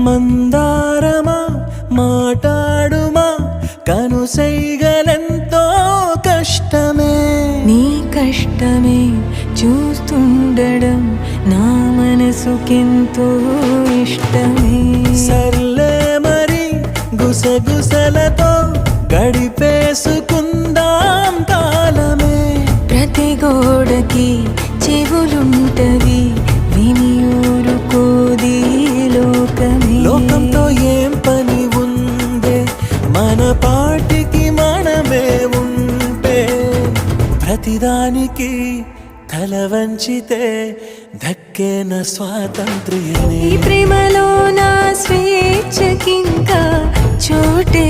మందారమా మాటాడుమా కనుసైగలెంతో కష్టమే. నీ కష్టమే చూస్తుండడం నా మనసుకెంతో ఇష్టమే. సర్లే మరి గుసగుసలతో గడిపేసుకుందాం కాలమే. ప్రతి గోడకి చెవులుంటవి విని ఊరుకోది లోకమే. లోకంతో ఏం పని ఉందే మన పాటికి మనమే ఉంటే. ప్రతిదానికి తల వంచితే దక్కేన స్వాతంత్ర్యమే. ఈ ప్రేమలో నా స్వేచ్ఛకింకా చోటే